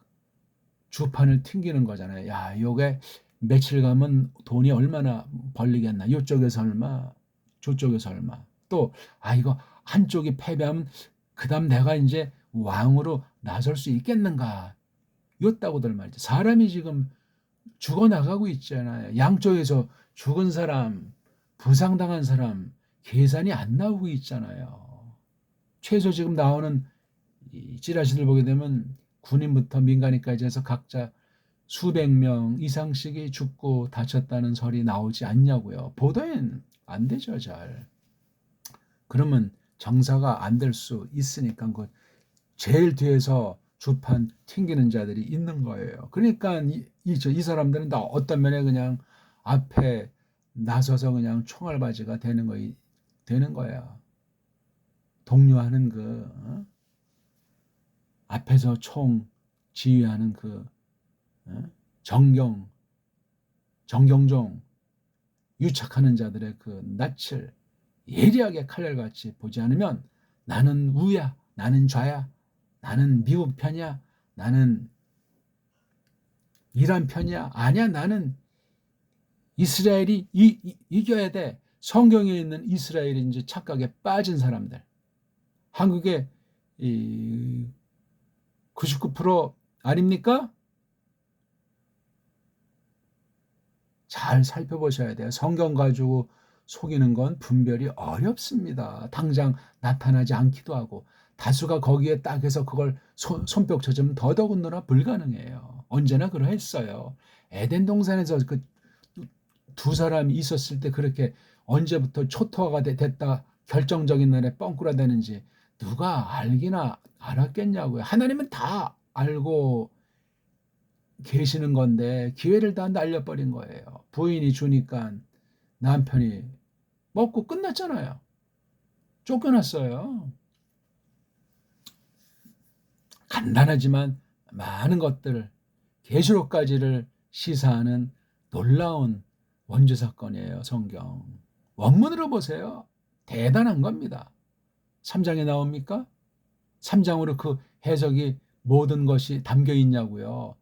주판을 튕기는 거잖아요. 야, 요게 며칠 가면 돈이 얼마나 벌리겠나. 요쪽에서 얼마, 저쪽에서 얼마. 또, 이거 한쪽이 패배하면 그 다음 내가 이제 왕으로 나설 수 있겠는가. 요따고들 말이죠. 사람이 지금 죽어나가고 있잖아요. 양쪽에서 죽은 사람, 부상당한 사람, 계산이 안 나오고 있잖아요. 최소 지금 나오는 이 찌라시들 보게 되면 군인부터 민간인까지 해서 각자 수백 명 이상씩이 죽고 다쳤다는 설이 나오지 않냐고요. 보도엔 안 되죠, 잘. 그러면 정사가 안 될 수 있으니까 그 제일 뒤에서 주판 튕기는 자들이 있는 거예요. 그러니까 이 사람들은 다 어떤 면에 그냥 앞에 나서서 그냥 총알바지가 되는 거야. 독려하는 앞에서 총 지휘하는 정경종 유착하는 자들의 그 낯을 예리하게 칼날같이 보지 않으면 나는 우야, 나는 좌야, 나는 미국 편이야, 나는 이란 편이야, 아니야, 나는 이스라엘이 이겨야 돼. 성경에 있는 이스라엘이 이제 착각에 빠진 사람들. 한국의 99% 아닙니까? 잘 살펴보셔야 돼요. 성경 가지고 속이는 건 분별이 어렵습니다. 당장 나타나지 않기도 하고 다수가 거기에 딱 해서 그걸 손뼉 쳐주면 더더군다나 불가능해요. 언제나 그러했어요. 에덴 동산에서 그 두 사람이 있었을 때 그렇게 언제부터 초토화가 됐다 결정적인 날에 뻥꾸라대는지 누가 알기나 알았겠냐고요. 하나님은 다 알고 계시는 건데 기회를 다 날려버린 거예요. 부인이 주니까 남편이 먹고 끝났잖아요. 쫓겨났어요. 간단하지만 많은 것들 계시록까지를 시사하는 놀라운 원죄 사건이에요. 성경. 원문으로 보세요. 대단한 겁니다. 3장에 나옵니까? 3장으로 그 해석이 모든 것이 담겨 있냐고요.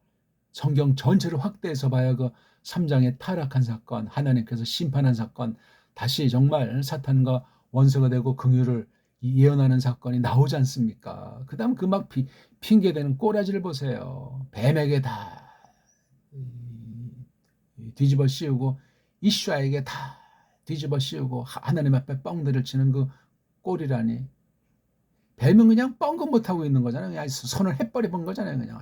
성경 전체를 확대해서 봐야 그 3장의 타락한 사건, 하나님께서 심판한 사건, 다시 정말 사탄과 원수가 되고 긍휼을 예언하는 사건이 나오지 않습니까? 그 다음 그 막 핑계대는 꼬라지를 보세요. 뱀에게 다 뒤집어 씌우고 이슈아에게 다 뒤집어 씌우고 하나님 앞에 뻥들을 치는 그 꼴이라니. 뱀은 그냥 뻥긋 못하고 있는 거잖아요. 그냥 손을 해버려본 거잖아요. 그냥.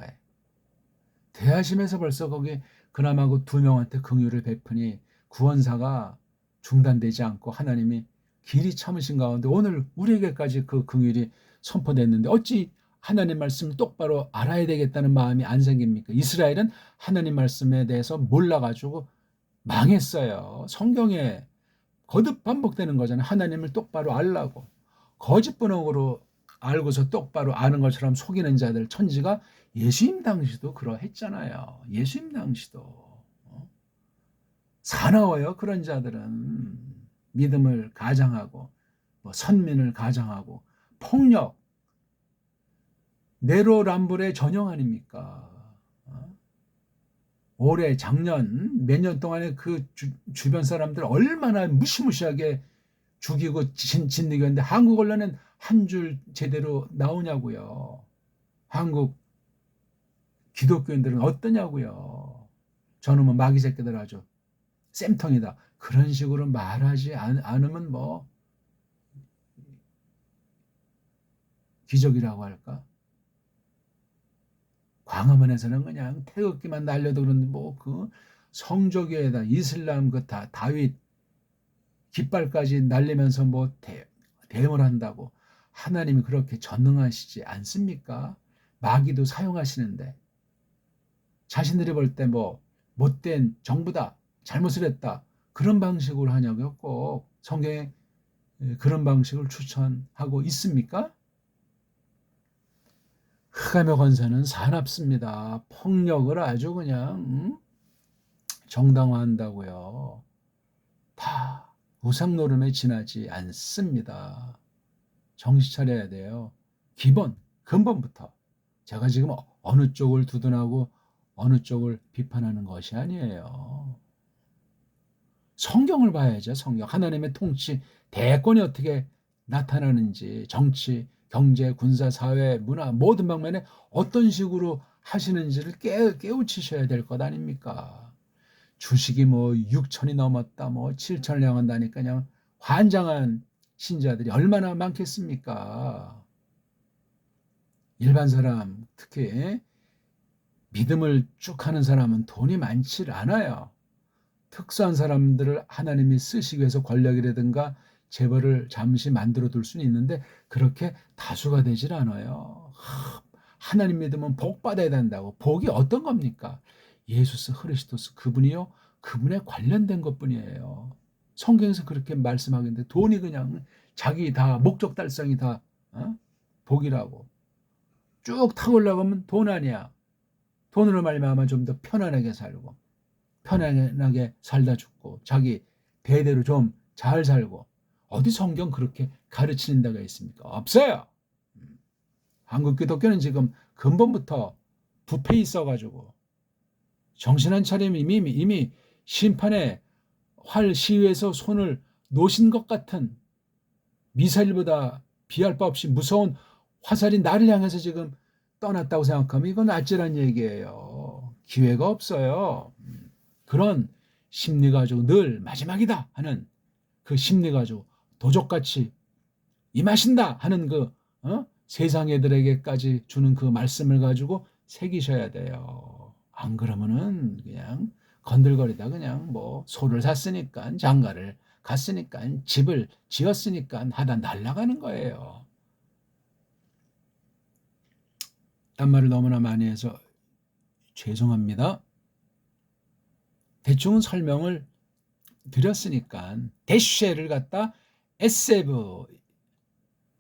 대하심에서 벌써 거기 그나마 그 두 명한테 긍휼을 베푸니 구원사가 중단되지 않고 하나님이 길이 참으신 가운데 오늘 우리에게까지 그 긍휼이 선포됐는데 어찌 하나님 말씀을 똑바로 알아야 되겠다는 마음이 안 생깁니까? 이스라엘은 하나님 말씀에 대해서 몰라가지고 망했어요. 성경에 거듭 반복되는 거잖아요. 하나님을 똑바로 알라고. 거짓번호로 알고서 똑바로 아는 것처럼 속이는 자들 천지가 예수님 당시도 그러했잖아요. 예수님 당시도. 사나워요. 그런 자들은 믿음을 가장하고 선민을 가장하고 폭력 네로람불의 전형 아닙니까? 올해 작년 몇 년 동안에 그 주변 사람들 얼마나 무시무시하게 죽이고 진득였는데 한국 언론은 한 줄 제대로 나오냐고요. 한국 기독교인들은 어떠냐고요. 저놈은 마귀 새끼들 아주 쌤통이다. 그런 식으로 말하지 않으면 뭐 기적이라고 할까? 광화문에서는 그냥 태극기만 날려도 그런데 뭐 그 성조교에다 이슬람 그 다윗 깃발까지 날리면서 뭐 대응을 한다고. 하나님이 그렇게 전능하시지 않습니까? 마귀도 사용하시는데 자신들이 볼 때 뭐 못된 정부다, 잘못을 했다, 그런 방식으로 하냐고요. 꼭 성경에 그런 방식을 추천하고 있습니까? 흑암의 권세는 사납습니다. 폭력을 아주 그냥 정당화한다고요. 다 우상 노름에 지나지 않습니다. 정신 차려야 돼요. 근본부터. 제가 지금 어느 쪽을 두둔하고 어느 쪽을 비판하는 것이 아니에요. 성경을 봐야죠. 성경. 하나님의 통치, 대권이 어떻게 나타나는지, 정치, 경제, 군사, 사회, 문화 모든 방면에 어떤 식으로 하시는지를 깨우치셔야 될 것 아닙니까? 주식이 뭐 6천이 넘었다, 뭐 7천을 향한다니까 그냥 환장한 신자들이 얼마나 많겠습니까? 일반 사람, 특히 믿음을 쭉 하는 사람은 돈이 많지 않아요. 특수한 사람들을 하나님이 쓰시기 위해서 권력이라든가 재벌을 잠시 만들어 둘 수는 있는데 그렇게 다수가 되질 않아요. 하나님 믿으면 복 받아야 된다고. 복이 어떤 겁니까? 예수스 그리스도스 그분이요. 그분에 관련된 것뿐이에요. 성경에서 그렇게 말씀하겠는데 돈이 그냥 자기 다 목적 달성이 다 복이라고. 쭉 타고 올라가면 돈 아니야. 돈으로 말미암아 좀 더 편안하게 살고 편안하게 살다 죽고 자기 대대로 좀 잘 살고. 어디 성경 그렇게 가르치는 데가 있습니까? 없어요. 한국 기독교는 지금 근본부터 부패 있어가지고 정신 한 차리면 이미 심판의 활 시위에서 손을 놓으신 것 같은 미사일보다 비할 바 없이 무서운 화살이 나를 향해서 지금 떠났다고 생각하면 이건 아찔한 얘기예요. 기회가 없어요. 그런 심리 가지고 늘 마지막이다 하는 그 심리 가지고 도적같이 임하신다 하는 그 세상 애들에게까지 주는 그 말씀을 가지고 새기셔야 돼요. 안 그러면은 그냥 건들거리다 그냥 뭐 소를 샀으니까 장가를 갔으니까 집을 지었으니까 하다 날아가는 거예요. 딴 말을 너무나 많이 해서 죄송합니다. 대충 설명을 드렸으니까 대쉐를 갖다 에세브,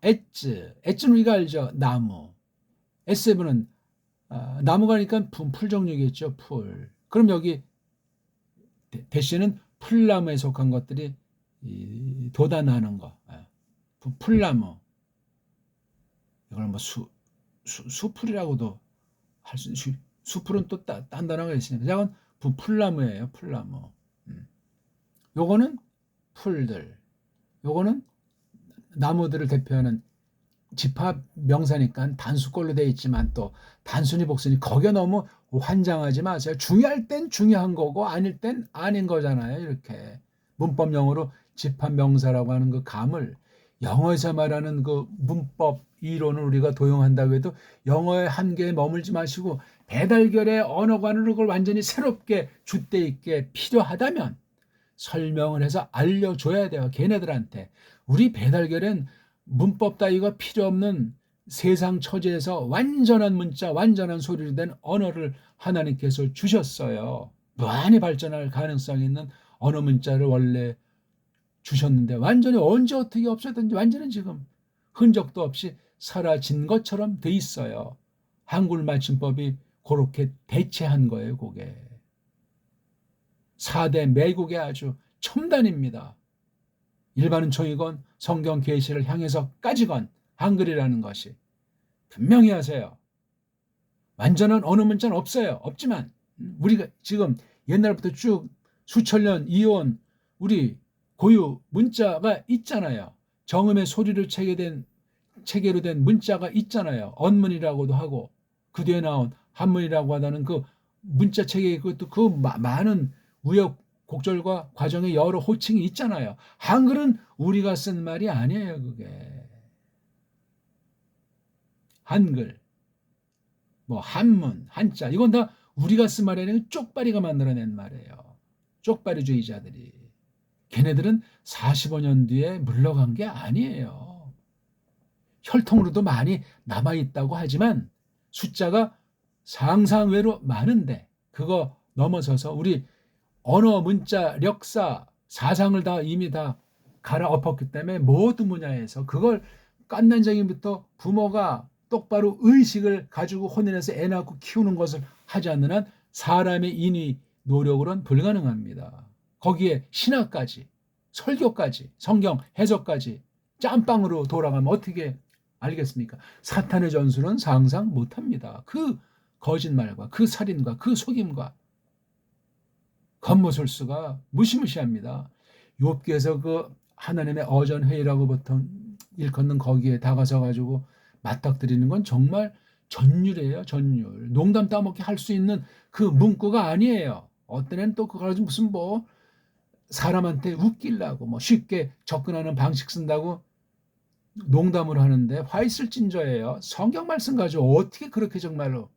엣즈는 우리가 알죠. 나무. 에세브는 나무가니까 풀 종류겠죠. 풀. 그럼 여기 대쉐는 풀나무에 속한 것들이 돋아나는 거. 풀나무. 이걸 뭐 수풀이라고도 할 수, 수풀은 또 딴 단어가 있으니까. 이건 풀나무예요. 풀나무. 요거는 풀들. 요거는 나무들을 대표하는 집합 명사니까 단수꼴로 되어 있지만 또 단순히 복순이 거기에 너무 환장하지 마세요. 중요할 땐 중요한 거고 아닐 땐 아닌 거잖아요. 이렇게 문법용어로 집합 명사라고 하는 그 감을 영어에서 말하는 그 문법 이론을 우리가 도용한다고 해도 영어의 한계에 머물지 마시고 배달결의 언어관으로 그걸 완전히 새롭게 줏대 있게 필요하다면 설명을 해서 알려줘야 돼요. 걔네들한테. 우리 배달결엔 문법 따위가 필요 없는 세상 처지에서 완전한 문자, 완전한 소리로 된 언어를 하나님께서 주셨어요. 많이 발전할 가능성이 있는 언어 문자를 원래 주셨는데 완전히 언제 어떻게 없었든지 완전히 지금 흔적도 없이 사라진 것처럼 돼 있어요. 한글 맞춤법이 그렇게 대체한 거예요. 그게 4대 매국의 아주 첨단입니다. 일반은 종이건 성경 계시를 향해서까지건 한글이라는 것이 분명히 하세요. 완전한 언어 문자는 없어요. 없지만 우리가 지금 옛날부터 쭉 수천 년 이어온 우리 고유 문자가 있잖아요. 정음의 소리를 체계된 체계로 된 문자가 있잖아요. 언문이라고도 하고 그 뒤에 나온 한문이라고 하다는 그 문자 체계, 그것도 그 많은 우여곡절과 과정의 여러 호칭이 있잖아요. 한글은 우리가 쓴 말이 아니에요. 그게 한글, 뭐 한문, 한자, 이건 다 우리가 쓴 말이 아니라 쪽발이가 만들어낸 말이에요. 쪽발이주의자들이. 걔네들은 45년 뒤에 물러간 게 아니에요. 혈통으로도 많이 남아있다고 하지만 숫자가 상상외로 많은데 그거 넘어서서 우리 언어, 문자, 역사, 사상을 다 이미 다 갈아엎었기 때문에 모든 분야에서 그걸 깐난쟁이부터 부모가 똑바로 의식을 가지고 혼인해서 애 낳고 키우는 것을 하지 않는 한 사람의 인위 노력으로는 불가능합니다. 거기에 신학까지, 설교까지, 성경 해석까지 짬빵으로 돌아가면 어떻게 알겠습니까? 사탄의 전술은 상상 못합니다. 그 거짓말과 그 살인과 그 속임과 겉모술수가 무시무시합니다. 욥기에서 그 하나님의 어전회의라고 보통 일컫는 거기에 다가서 가지고 맞닥뜨리는 건 정말 전율이에요. 전율. 농담 따먹게 할 수 있는 그 문구가 아니에요. 어떤 애는 또 그걸 가지고 무슨 뭐 사람한테 웃기려고 뭐 쉽게 접근하는 방식 쓴다고 농담을 하는데 화 있을 찐저예요. 성경 말씀 가지고 어떻게 그렇게 정말로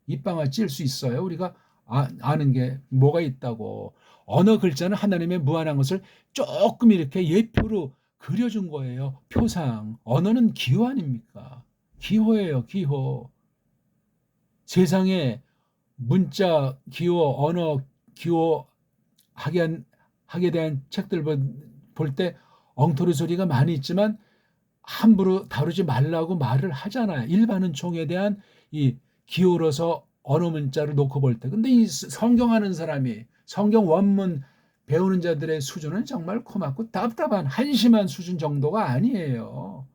입방아 찔 수 있어요? 우리가 아는 게 뭐가 있다고. 언어 글자는 하나님의 무한한 것을 조금 이렇게 예표로 그려준 거예요. 표상. 언어는 기호 아닙니까? 기호예요. 기호. 세상에 문자 기호, 언어 기호 하게 대한 책들 볼 때 엉터리 소리가 많이 있지만 함부로 다루지 말라고 말을 하잖아요. 일반 은총에 대한 이 기호로서 언어 문자를 놓고 볼 때. 근데 이 성경하는 사람이 성경 원문 배우는 자들의 수준은 정말 고맙고 답답한 한심한 수준 정도가 아니에요.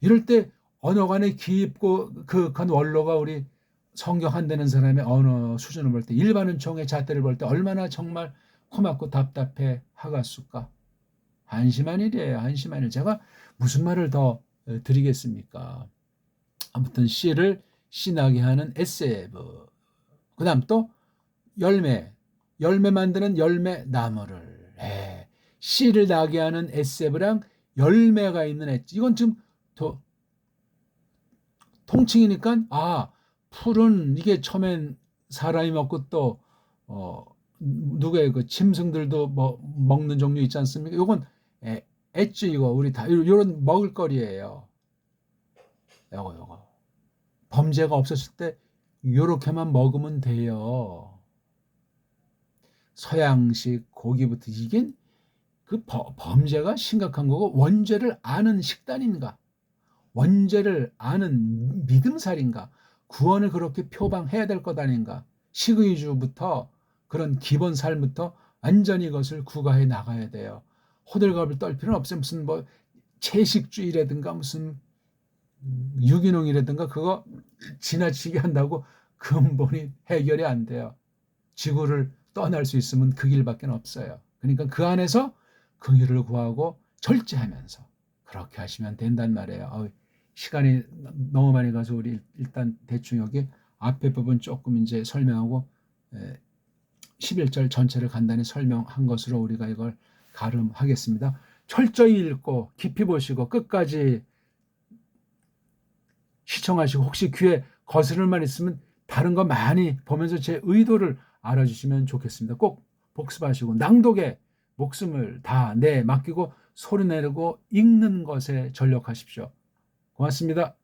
이럴 때 언어 간의 깊고 그한 원로가 우리 성경 한다는 사람의 언어 수준을 볼 때 일반 은총의 잣대를 볼 때 얼마나 정말 고맙고 답답해 하겠을까. 한심한 일이에요. 한심한 일. 제가 무슨 말을 더 드리겠습니까? 아무튼 씨를 씨나게 하는 에세브. 그 다음 또 열매 만드는 열매 나무를. 씨를 나게 하는 에세브랑 열매가 있는 엣지. 이건 지금 통칭이니까 풀은 이게 처음엔 사람이 먹고 또 누구의 그 짐승들도 뭐 먹는 종류 있지 않습니까? 이건 엣지. 이거 우리 다 이런 먹을거리예요. 요거 범죄가 없었을 때 요렇게만 먹으면 돼요. 서양식 고기부터 이게 그 범죄가 심각한 거고 원죄를 아는 식단인가? 원죄를 아는 믿음살인가? 구원을 그렇게 표방해야 될 것 아닌가? 식의주부터 그런 기본 삶부터 완전히 이것을 구가해 나가야 돼요. 호들갑을 떨 필요는 없어요. 무슨 뭐 채식주의라든가 무슨 유기농이라든가 그거 지나치게 한다고 근본이 해결이 안 돼요. 지구를 떠날 수 있으면 그 길밖에 없어요. 그러니까 그 안에서 그 길을 구하고 절제하면서 그렇게 하시면 된단 말이에요. 시간이 너무 많이 가서 우리 일단 대충 여기 앞에 부분 조금 이제 설명하고 11절 전체를 간단히 설명한 것으로 우리가 이걸 가름하겠습니다. 철저히 읽고 깊이 보시고 끝까지 시청하시고 혹시 귀에 거스를 만 있으면 다른 거 많이 보면서 제 의도를 알아주시면 좋겠습니다. 꼭 복습하시고 낭독에 목숨을 다 맡기고 소리 내고 읽는 것에 전력하십시오. 고맙습니다.